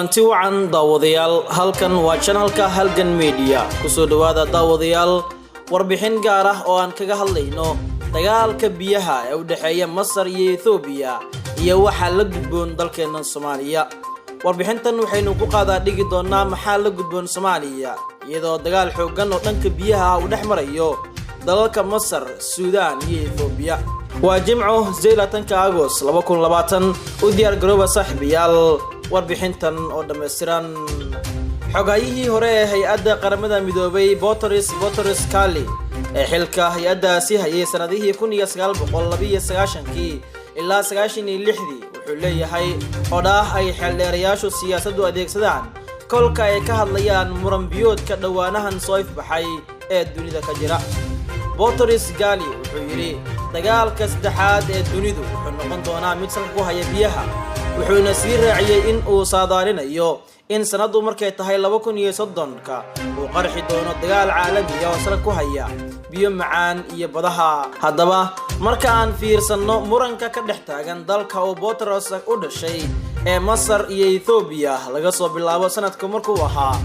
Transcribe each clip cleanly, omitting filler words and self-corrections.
kulanti wacan daawadayaal halkan waa channelka Halgan Media kusoo dhawaada daawadayaal warbixin gaar ah oo aan kaga hadlayno dagaalka biyaha ee u dhaxeeya Masar iyo Ethiopia iyo waxa la gudboon dalkeena Soomaaliya. Warbixintan waxaynu ku qaadaa dhigi doonaa maxaa la gudboon Soomaaliya iyadoo dagaal xooggan oo dhanka biyaha u dhaxmarayo dalalka Masar, Suudaan iyo Ethiopia. waa Jimco 18 Agost 2020 u diyaar garooba saaxiibayaal warbixintan oo dhameystiran. xogaayihii hore ee hay'adda qaramada midoobay Boutros Ghali ee xilka hay'addaasi hayay sanadihii 1992 ilaa 96 wuxuu leeyahay odaah ay xeeldheerayaashu siyaasaddu adeegsadaan kolka ay ka hadlayaan muran biyoodka dhawaanahan soo ifbaxay ee dunida ka jira. Boutros Ghali wuxuu yiri dagaalka saddexaad ee dunidu wuxuu noqon doonaa mid salka ku haya biyaha, wuxuuna sii raaciyay in uu saadaalinayo in sanadu markay tahay 2030ka uu qarxi doono dagaal caalami ah oo salka ku haya biyo macaan iyo badaha. haddaba marka aan fiirsano muranka ka dhex taagan dalka oo Boutros u dhashay ee Masar iyo Ethiopia laga soo bilaabo sanadka markuu ahaa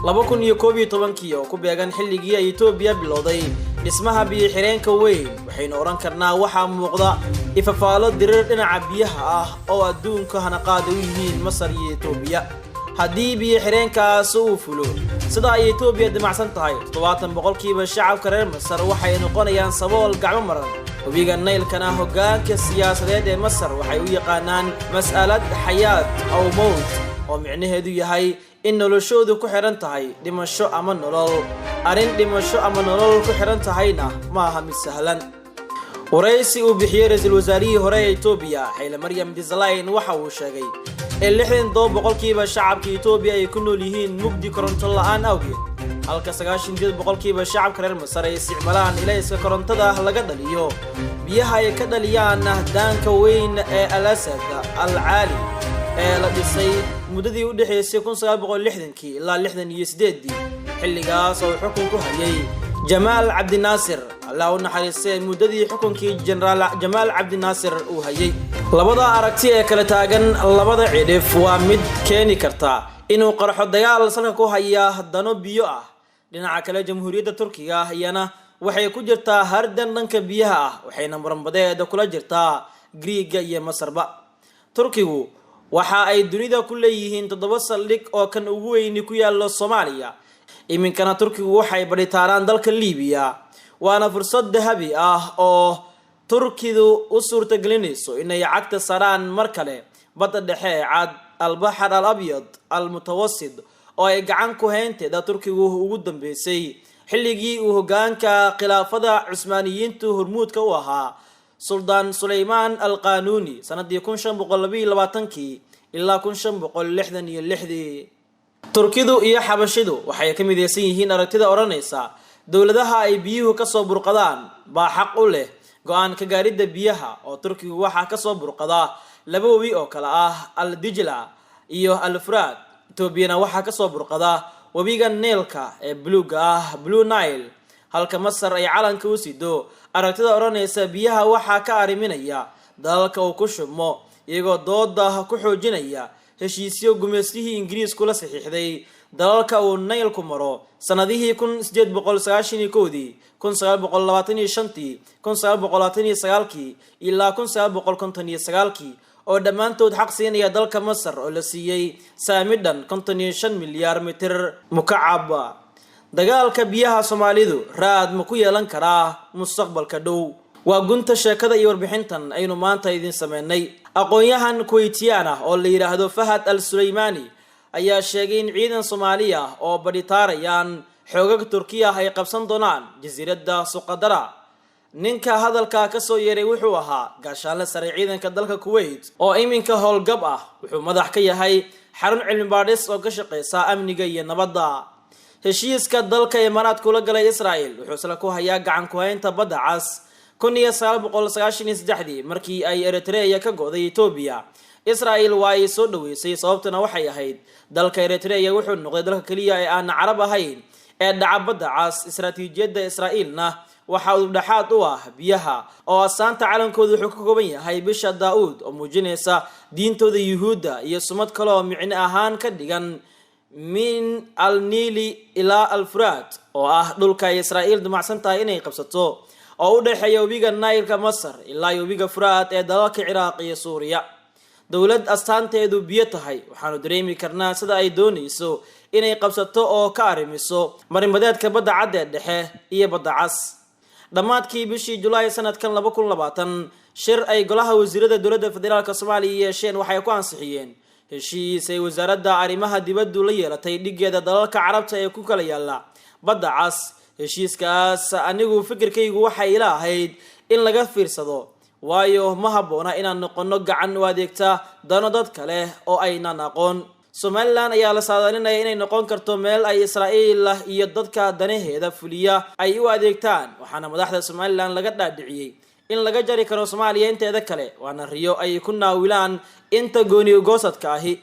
2011 oo ku beegan xilligii ay Ethiopia bilowday dhismaha biyo xireenka weyn, waxaynu oran karnaa waxa muuqda ifafaalo dirir dhinaca biyaha ah oo adduunka hana qaad u yihiin Masar iyo Ethiopia. haddii biyo xireenkaas uu fulo sida ay Ethiopia dimacsan tahay 70% shacabka reer Masar waxay noqonayaan sabool gacmo maran. webiga Nile-kana hoggaanka siyaasadeed ee Masar waxay u yaqaanaan mas'alad xayaat aw mawt oo micnaheedu yahay in noloshoodu ku xiran tahay dhimasho ama nolol. arin dhimasho ama nolol ku xiran tahayna ma aha mid sahlan. waraysi uu bixiyay ra'iisul wasaarihii hore ee Ethiopia Haile Mariam Desalegn waxa uu sheegay in 62% shacabka Ethiopia ay ku nool yihiin mugdi koronto la'aan awgeed, halka 98% shacabka reer Masar ay isticmaalaan ilayska korontada laga dhaliyo biyaha ay ka dhaliyaan daanka weyn ee Al-Asad Al-Caali ee la dhisay muddadii u dhaxaysay 1960 ilaa 68 xilligaas oo xukun ku hayay Jamal Abdi Nasser. Allah u naxariistay muddadii xukunkii Generaal Jamal Abdi Nasser uu hayay. labada aragti ee kala taagan labada cidhif waa mid keeni karta inuu qarxo dagaal salka ku haya dano biyo ah. dhinaca kale jamhuuriyadda Turkiga ayana waxay ku jirtaa hardan dhanka biyaha ah, waxayna muranbadeeda kula jirtaa Greega iyo Masarba. Turkigu waxa ay dunida ku leeyihiin 7 saldhig oo kan ugu weyn ku yaalo Soomaaliya. iminkana Turkigu waxay baritaaraan dalka Liibiya, waana fursad dahabi ah oo Turkidu u suurtagelinayso inay cagta saraan mar kale badda dhexe cad al-Bahr al-Abyad al-Mutawassit oo ay gacan ku haynteeda Turkigu ugu dambeysay xilligii uu hoggaanka khilaafada Cusmaaniyiintu hormuudka u ahaa Sultan Suleyman al-Qanuni sanadii 1522 ilaa 1566. Turkidu iyo Xabashidu waxay ka midaysan yihiin aragtida oranaysa dawladaha ay biyuhu ka soo burqadaan baa xaq u leh go'aan ka gaaridda biyaha, oo Turkigu waxa ka soo burqada laba webi oo kala ah Al-Dijla iyo Al-Furaat. Ethiopia waxa ka soo burqada webiga Nile-ka ee buluuga ah Blue Nile, halka Masar ay calanka u sido aragtida oranaysa biyaha waxa ka ariminaya dalka uu ku shumo, iyagoo dooda ku xoojinaya heshiisyo gumeystihii Ingiriisku la saxiixday dalalka uu Nile ku maro sanadihii 1891 1925 1929 ilaa 1959 oo dhammaantood xaq siinaya dalka Masar oo la siiyay saamidhan 55 milyan mitir mukacab. dagaalka biyaha Soomaalidu raad ma ku yeelan karaa mustaqbalka dhow? waa gunta sheekada iyo warbixintan aynu maanta idin sameynay. aqoonyahan Kuwaitiyaan ah oo la yiraahdo Fahad al-Suleymani ayaa sheegay in ciidan Soomaaliya oo baditaarayaan xoogag Turkiya ay qabsan doonaan jasiiradda Suqadara. ninka hadalka ka soo yeeray wuxuu ahaa gaashaanle sare ciidanka dalka Kuwait oo iminka howlgab ah. wuxuu madax ka yahay xarun cilmi baadhis oo ka shaqeysa amniga iyo nabadda. heshiiska dalka Imaaraadka la galay Israa'iil wuxuu sala ku hayaa gacan ku haynta badda Cas 1993 markii ay Eritrea ka go'day Ethiopia. Israa'iil waa ay soo dhaweysay, sababtuna waxay ahayd dalka Eritrea wuxuu noqday dalka kaliya ee aan Carab ahayn ee dhaca badda cas. Istaraatiijiyadda Israa'iilna waxa uu dhaxaad u ah biyaha oo astaanta calankoodu wuxuu ka kooban yahay bisha Daa'uud oo muujinaysa diintooda Yuhuudda iyo sumad kale oo micno ahaan ka dhigan min al-Niili ilaa al-Furaat oo ah dhulka ay Israa'iil damacsan tahay inay qabsato oo u dhaxeeya webiga Nile-ka Masar ilaa webiga Furaat ee dalalka Ciraaq iyo Suuriya. dowlad astaanteedu biyo tahay waxaanu dareemi karnaa sida ay doonayso inay qabsato oo ka arrimiso marinbadeedka badda cad ee dhexe iyo badda cas. dhammaadkii bishii Julaay sanadkan 2020 shir ay golaha wasiirada dowladda federaalka Soomaaliya yeesheen waxay ku ansixiyeen heshiis ay wasaaradda arrimaha dibadda la yeelatay dhigeeda dalalka Carabta ee ku kala yaala badda cas. heshiiskaas anigu fikirkaygu waxay ila ahayd in laga fiirsado waayo ma habboona inaan noqono gacan u adeegta dano dad kale oo aynaan aqoon. Somaliland ayaa la saadaalinaya inay noqon karto meel ay Israa'iil iyo dadka danaheeda fuliya ay u adeegtaan, waxaana madaxda Somaliland laga dhaadhiciyay in laga jari karo Soomaaliya inteeda kale waana riyo ay ku naawilaan inta gooni goosadka ahi.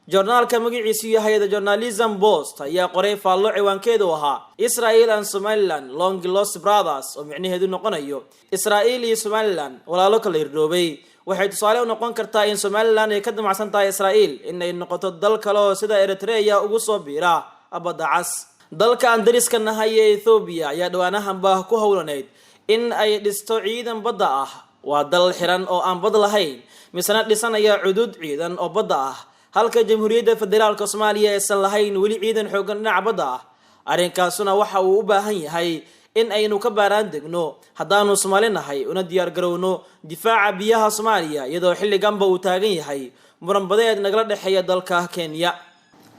joornaalka magaciisu yahay The Journalism Post ayaa qoray faallo ciwaankeedu ahaa Israel and Somaliland Long Lost Brothers oo micnaheedu noqonayo Israa'iil iyo Somaliland walaalo kala irdoobay. waxay tusaale u noqon kartaa in Somaliland ay ka damacsan tahay Israa'iil inay noqoto dal kale oo sida Eritrea ugu soo biira badda cas. dalka aan dariska nahay ee Ethiopia ayaa dhawaanahanba ku howlaneyd in ay dhisto ciidan badda ah. waa dal xiran oo aan bad lahayn misna dhisanaya cudud ciidan oo badda ah, halka Jamhuuriyadda Federaalka Soomaaliya aysan lahayn weli ciidan xoogan dhinaca badda ah. arrinkaasuna waxa uu u baahan yahay in aynu ka baaraan degno haddaanu Soomaali nahay una diyaar garowno difaaca biyaha Soomaaliya iyadoo xilliganba uu taagan yahay muran badeed nagala dhaxeeya dalka Kenya.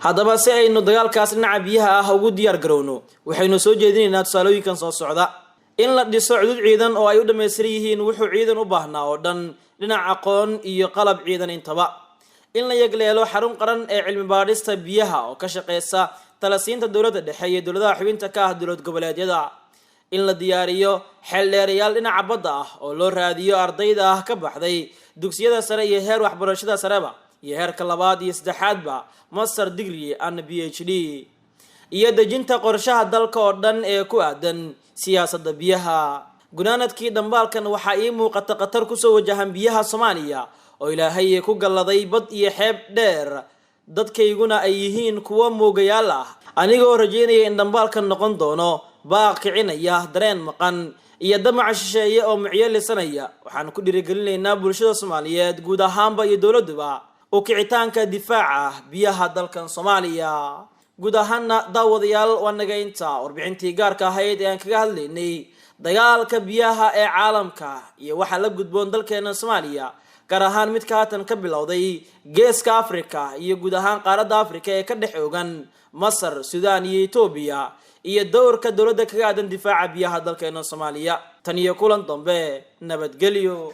haddaba si aynu dagaalkaas dhinaca biyaha ah ugu diyaar garowno waxaynu soo jeedinaynaa tusaalooyinkan soo socda. in la dhiso cudud ciidan oo ay u dhameystiran yihiin wuxuu ciidan u baahnaa oo dhan dhinac aqoon iyo qalab ciidan intaba. in la yagleelo xarun qaran ee cilmi baadhista biyaha oo ka shaqeysa talasiinta dowladda dhexe iyo dowladaha xubinta ka ah dowlad goboleedyada. in la diyaariyo xeeldheerayaal dhinaca badda ah oo loo raadiyo ardayda ah ka baxday dugsiyada sare iyo heer waxbarashada sareba iyo heerka labaad iyo saddexaadba master degree and PhD. iyo dejinta qorshaha dalka oo dhan ee ku aadan siyaasadda biyaha. gunaanadkii dambaalkan waxaa ii muuqata khatar kusoo wajahan biyaha Soomaaliya oo Ilaahay ku galladay bad iyo xeeb dheer, dadkayguna ay yihiin kuwa muugayaal ah. anigoo rajeynaya in dambaalkan noqon doono baaq kicinaya dareen maqan iyo damac shisheeye oo micyeelisanaya. waxaan ku dhiirigelinaynaa bulshada Soomaaliyeed guud ahaanba iyo dowladuba oo kicitaanka difaaca biyaha dalkan Soomaaliya. guud ahaana daawadayaal waa naga inta warbixintii gaarka ahayd ee aan kaga hadlaynay dagaalka biyaha ee caalamka iyo waxa la gudboon dalkeena Soomaaliya, gaar ahaan midka haatan ka bilowday geeska Afrika iyo guud ahaan qaaradda Afrika ee ka dhex oogan Masar, Suudaan iyo Itoobiya, iyo doorka dowladda kaga aadan difaaca biyaha dalkeena Soomaaliya. tan iyo kulan dambe, nabadgelyo.